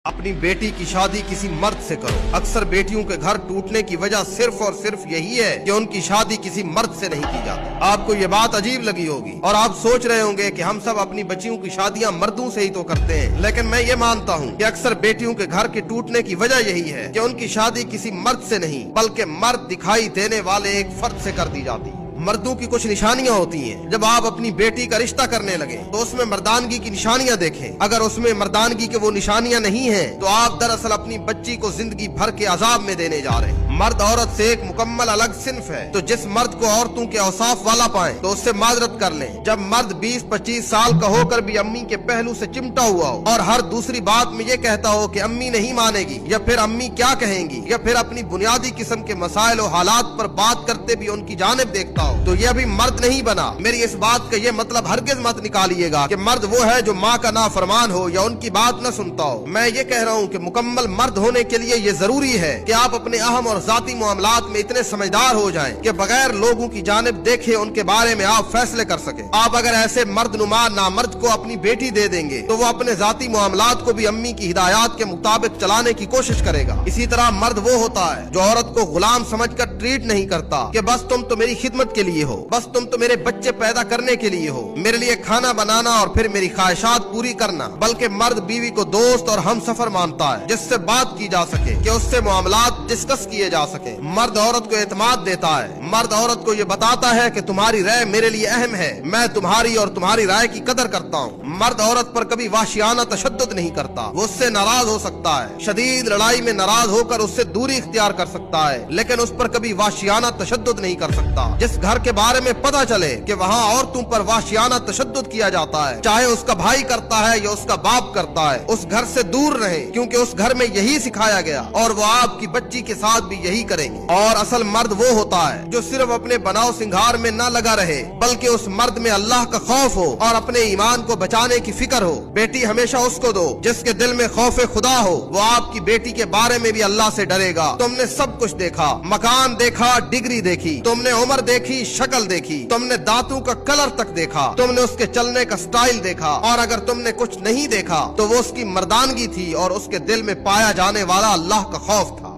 अपनी बेटी की शादी किसी मर्द से करो। अक्सर बेटियों के घर टूटने की वजह सिर्फ और सिर्फ यही है कि उनकी शादी किसी मर्द से नहीं की जाती। आपको ये बात अजीब लगी होगी और आप सोच रहे होंगे कि हम सब अपनी बच्चियों की शादियां मर्दों से ही तो करते हैं, लेकिन मैं ये मानता हूँ कि अक्सर बेटियों के घर के टूटने की वजह यही है कि उनकी शादी किसी मर्द से नहीं बल्कि मर्द दिखाई देने वाले एक फर्द से कर दी जाती है। मर्दों की कुछ निशानियां होती हैं। जब आप अपनी बेटी का रिश्ता करने लगे तो उसमें मर्दानगी की निशानियां देखें। अगर उसमें मर्दानगी के वो निशानियां नहीं हैं, तो आप दरअसल अपनी बच्ची को जिंदगी भर के अजाब में देने जा रहे हैं। मर्द औरत से एक मुकम्मल अलग सिन्फ है। तो जिस मर्द को औरतों के औसाफ वाला पाए तो उससे माजरत कर लें। जब मर्द 20-25 साल का होकर भी अम्मी के पहलू से चिमटा हुआ हो और हर दूसरी बात में ये कहता हो कि अम्मी नहीं मानेगी या फिर अम्मी क्या कहेंगी, या फिर अपनी बुनियादी किस्म के मसाइल और हालात पर बात करते भी उनकी जानिब देखता हो, तो ये अभी मर्द नहीं बना। मेरी इस बात का ये मतलब हरगिज मत निकालिएगा कि मर्द वो है जो माँ का नाफरमान हो या उनकी बात न सुनता हो। मैं ये कह रहा हूँ कि मुकम्मल मर्द होने के लिए ये जरूरी है कि आप अपने अहम और जाती मामलात में इतने समझदार हो जाएं कि बगैर लोगों की जानिब देखे उनके बारे में आप फैसले कर सके। आप अगर ऐसे मर्दनुमा नामर्द को अपनी बेटी दे देंगे तो वो अपने जाती मामलात को भी अम्मी की हिदायत के मुताबिक चलाने की कोशिश करेगा। इसी तरह मर्द वो होता है जो औरत को गुलाम समझकर ट्रीट नहीं करता कि बस तुम तो मेरी खिदमत के लिए हो, बस तुम तो मेरे बच्चे पैदा करने के लिए हो, मेरे लिए खाना बनाना और फिर मेरी ख्वाहिशात पूरी करना। बल्कि मर्द बीवी को दोस्त और हमसफर मानता है जिससे बात की जा सके, कि उससे मामलात डिस्कस किए जा सके। मर्द औरत को एतमाद देता है। मर्द औरत को ये बताता है कि तुम्हारी राय मेरे लिए अहम है, मैं तुम्हारी और तुम्हारी राय की कदर करता हूँ। मर्द औरत पर कभी वाशियाना तशद्दुद नहीं करता। वो उससे नाराज हो सकता है, शदीद लड़ाई में नाराज होकर उससे दूरी इख्तियार कर सकता है, लेकिन उस पर कभी वाशियाना तशद्दुद नहीं कर सकता। जिस घर के बारे में पता चले कि वहाँ औरतों पर वाशियाना तशद्दुद किया जाता है, चाहे उसका भाई करता है या उसका बाप करता है, उस घर से दूर रहे, क्योंकि उस घर में यही सिखाया गया और वो आपकी बच्ची के साथ भी यही करेंगे। और असल मर्द वो होता है जो सिर्फ अपने बनाव सिंगार में न लगा रहे, बल्कि उस मर्द में अल्लाह का खौफ हो और अपने ईमान को बचाने की फिक्र हो। बेटी हमेशा उसको दो जिसके दिल में खौफ खुदा हो। वो आपकी बेटी के बारे में भी अल्लाह से डरेगा। तुमने सब कुछ देखा, मकान देखा, डिग्री देखी, तुमने उम्र देखी, शक्ल देखी, तुमने दांतों का कलर तक देखा, तुमने उसके चलने का स्टाइल देखा, और अगर तुमने कुछ नहीं देखा तो वो उसकी मर्दानगी थी और उसके दिल में पाया जाने वाला अल्लाह का खौफ था।